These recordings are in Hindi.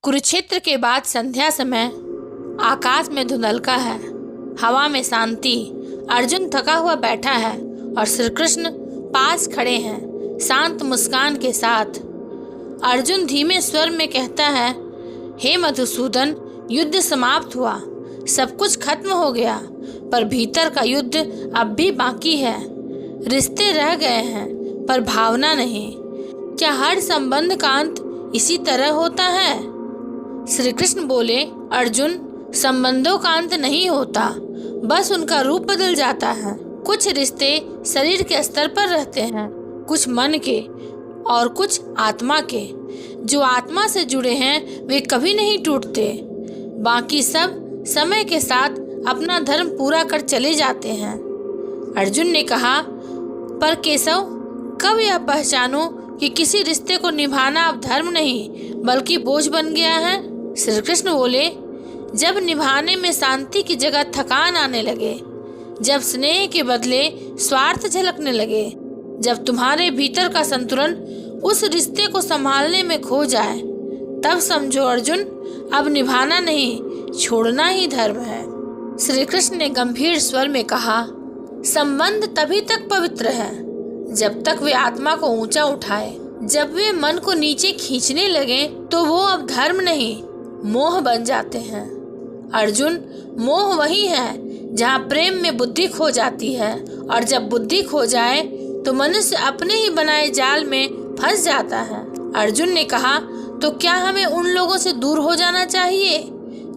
कुरुक्षेत्र के बाद संध्या समय आकाश में धुंधलका है, हवा में शांति। अर्जुन थका हुआ बैठा है और श्री कृष्ण पास खड़े हैं शांत मुस्कान के साथ। अर्जुन धीमे स्वर में कहता है, हे मधुसूदन, युद्ध समाप्त हुआ, सब कुछ खत्म हो गया, पर भीतर का युद्ध अब भी बाकी है। रिश्ते रह गए हैं पर भावना नहीं। क्या हर संबंध का अंत इसी तरह होता है? श्री कृष्ण बोले, अर्जुन, संबंधों का अंत नहीं होता, बस उनका रूप बदल जाता है। कुछ रिश्ते शरीर के स्तर पर रहते हैं, कुछ मन के और कुछ आत्मा के। जो आत्मा से जुड़े हैं वे कभी नहीं टूटते, बाकी सब समय के साथ अपना धर्म पूरा कर चले जाते हैं। अर्जुन ने कहा, पर केशव, कब यह पहचानो कि किसी रिश्ते को निभाना अब धर्म नहीं बल्कि बोझ बन गया है? श्री कृष्ण बोले, जब निभाने में शांति की जगह थकान आने लगे, जब स्नेह के बदले स्वार्थ झलकने लगे, जब तुम्हारे भीतर का संतुलन उस रिश्ते को संभालने में खो जाए, तब समझो अर्जुन, अब निभाना नहीं, छोड़ना ही धर्म है। श्री कृष्ण ने गंभीर स्वर में कहा, संबंध तभी तक पवित्र है जब तक वे आत्मा को ऊंचा उठाए। जब वे मन को नीचे खींचने लगे तो वो अब धर्म नहीं, मोह बन जाते हैं। अर्जुन, मोह वही है जहाँ प्रेम में बुद्धि खो जाती है, और जब बुद्धि खो जाए तो मनुष्य अपने ही बनाए जाल में फंस जाता है। अर्जुन ने कहा, तो क्या हमें उन लोगों से दूर हो जाना चाहिए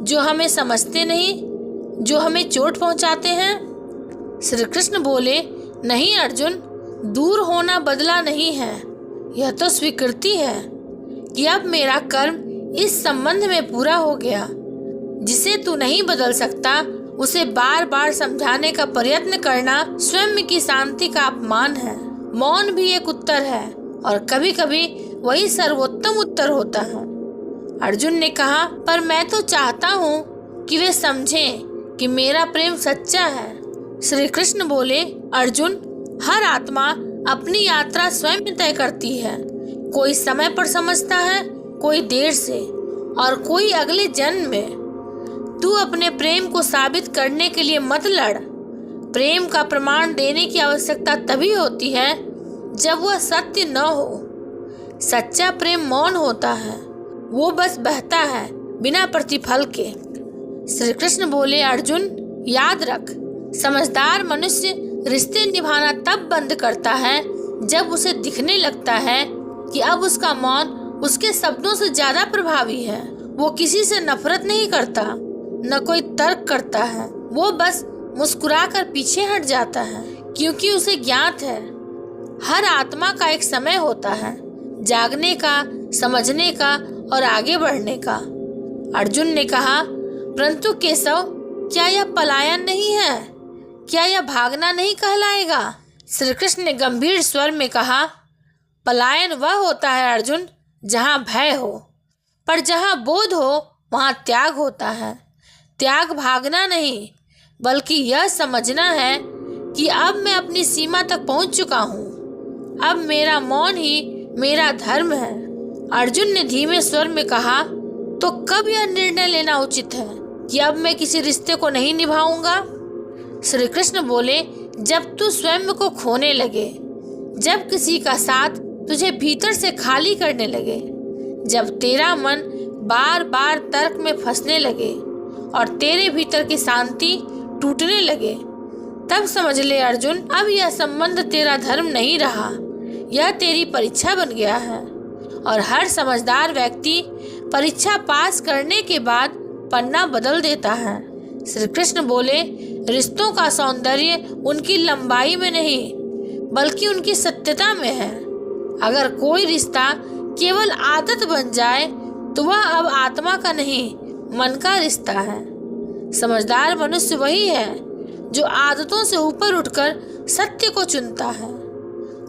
जो हमें समझते नहीं, जो हमें चोट पहुँचाते हैं? श्री कृष्ण बोले, नहीं अर्जुन, दूर होना बदला नहीं है, यह तो स्वीकृति है कि अब मेरा कर्म इस संबंध में पूरा हो गया। जिसे तू नहीं बदल सकता उसे बार बार समझाने का प्रयत्न करना स्वयं की शांति का अपमान है। मौन भी एक उत्तर है और कभी कभी वही सर्वोत्तम उत्तर होता है। अर्जुन ने कहा, पर मैं तो चाहता हूँ कि वे समझें कि मेरा प्रेम सच्चा है। श्री कृष्ण बोले, अर्जुन, हर आत्मा अपनी यात्रा स्वयं तय करती है। कोई समय पर समझता है, कोई देर से, और कोई अगले जन्म में। तू अपने प्रेम को साबित करने के लिए मत लड़। प्रेम का प्रमाण देने की आवश्यकता तभी होती है जब वह सत्य न हो। सच्चा प्रेम मौन होता है, वो बस बहता है बिना प्रतिफल के। श्री कृष्ण बोले, अर्जुन, याद रख, समझदार मनुष्य रिश्ते निभाना तब बंद करता है जब उसे दिखने लगता है कि अब उसका मौन उसके शब्दों से ज्यादा प्रभावी है। वो किसी से नफरत नहीं करता, न कोई तर्क करता है, वो बस मुस्कुराकर पीछे हट जाता है, क्योंकि उसे ज्ञात है हर आत्मा का एक समय होता है, जागने का, समझने का और आगे बढ़ने का। अर्जुन ने कहा, परंतु केशव, क्या यह पलायन नहीं है? क्या यह भागना नहीं कहलाएगा? श्री कृष्ण ने गंभीर स्वर में कहा, पलायन वह होता है अर्जुन जहाँ भय हो, पर जहाँ बोध हो वहाँ त्याग होता है। त्याग भागना नहीं बल्कि यह समझना है कि अब मैं अपनी सीमा तक पहुँच चुका हूँ, अब मेरा मौन ही मेरा धर्म है। अर्जुन ने धीमे स्वर में कहा, तो कब यह निर्णय लेना उचित है कि अब मैं किसी रिश्ते को नहीं निभाऊंगा? श्री कृष्ण बोले, जब तू स्वयं को खोने लगे, जब किसी का साथ तुझे भीतर से खाली करने लगे, जब तेरा मन बार बार तर्क में फंसने लगे और तेरे भीतर की शांति टूटने लगे, तब समझ ले अर्जुन, अब यह संबंध तेरा धर्म नहीं रहा, यह तेरी परीक्षा बन गया है। और हर समझदार व्यक्ति परीक्षा पास करने के बाद पन्ना बदल देता है। श्री कृष्ण बोले, रिश्तों का सौंदर्य उनकी लंबाई में नहीं बल्कि उनकी सत्यता में है। अगर कोई रिश्ता केवल आदत बन जाए तो वह अब आत्मा का नहीं, मन का रिश्ता है। समझदार मनुष्य वही है जो आदतों से ऊपर उठकर सत्य को चुनता है।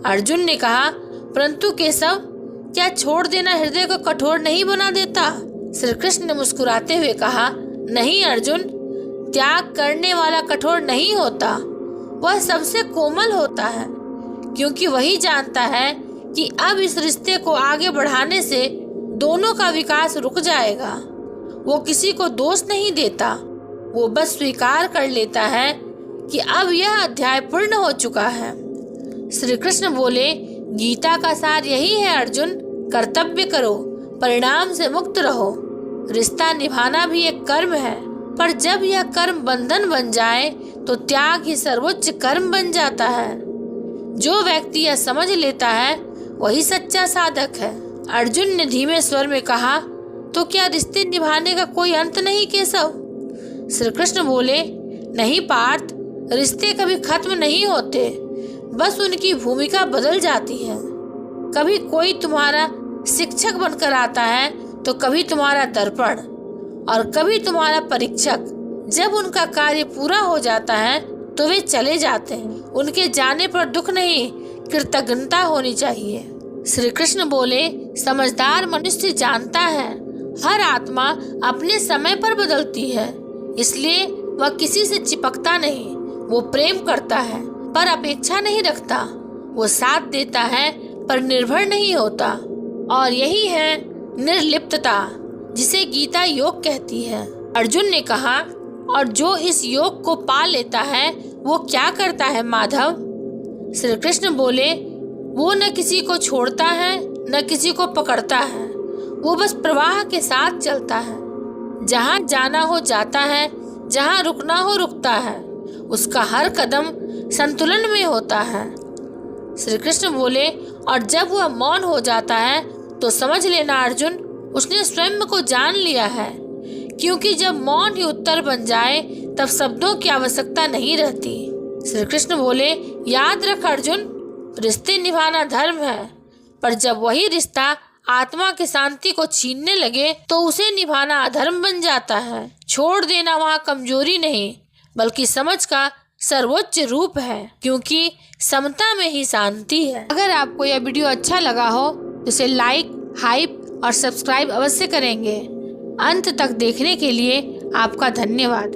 अर्जुन ने कहा, परंतु केशव, क्या छोड़ देना हृदय को कठोर नहीं बना देता? श्री कृष्ण ने मुस्कुराते हुए कहा, नहीं अर्जुन, त्याग करने वाला कठोर नहीं होता, वह सबसे कोमल होता है, क्योंकि वही जानता है कि अब इस रिश्ते को आगे बढ़ाने से दोनों का विकास रुक जाएगा। वो किसी को दोष नहीं देता, वो बस स्वीकार कर लेता है कि अब यह अध्याय पूर्ण हो चुका है। श्री कृष्ण बोले, गीता का सार यही है अर्जुन, कर्तव्य करो, परिणाम से मुक्त रहो। रिश्ता निभाना भी एक कर्म है, पर जब यह कर्म बंधन बन जाए तो त्याग ही सर्वोच्च कर्म बन जाता है। जो व्यक्ति यह समझ लेता है वही सच्चा साधक है। अर्जुन ने धीमे स्वर में कहा, तो क्या रिश्ते निभाने का कोई अंत नहीं केशव? श्री कृष्ण बोले, नहीं पार्थ, रिश्ते कभी खत्म नहीं होते, बस उनकी भूमिका बदल जाती है। कभी कोई तुम्हारा शिक्षक बनकर आता है तो कभी तुम्हारा दर्पण और कभी तुम्हारा परीक्षक। जब उनका कार्य पूरा हो जाता है तो वे चले जाते हैं। उनके जाने पर दुख नहीं, कृतज्ञता होनी चाहिए। श्री कृष्ण बोले, समझदार मनुष्य जानता है हर आत्मा अपने समय पर बदलती है, इसलिए वह किसी से चिपकता नहीं। वो प्रेम करता है पर अपेक्षा नहीं रखता, वो साथ देता है पर निर्भर नहीं होता। और यही है निर्लिप्तता, जिसे गीता योग कहती है। अर्जुन ने कहा, और जो इस योग को पा लेता है वो क्या करता है माधव? श्री कृष्ण बोले, वो न किसी को छोड़ता है न किसी को पकड़ता है, वो बस प्रवाह के साथ चलता है। जहाँ जाना हो जाता है, जहाँ रुकना हो रुकता है, उसका हर कदम संतुलन में होता है। श्री कृष्ण बोले, और जब वह मौन हो जाता है तो समझ लेना अर्जुन, उसने स्वयं को जान लिया है, क्योंकि जब मौन ही उत्तर बन जाए तब शब्दों की आवश्यकता नहीं रहती। श्री कृष्ण बोले, याद रख अर्जुन, रिश्ते निभाना धर्म है, पर जब वही रिश्ता आत्मा की शांति को छीनने लगे तो उसे निभाना अधर्म बन जाता है। छोड़ देना वहाँ कमजोरी नहीं बल्कि समझ का सर्वोच्च रूप है, क्योंकि समता में ही शांति है। अगर आपको यह वीडियो अच्छा लगा हो तो इसे लाइक, हाइप और सब्सक्राइब अवश्य करेंगे। अंत तक देखने के लिए आपका धन्यवाद।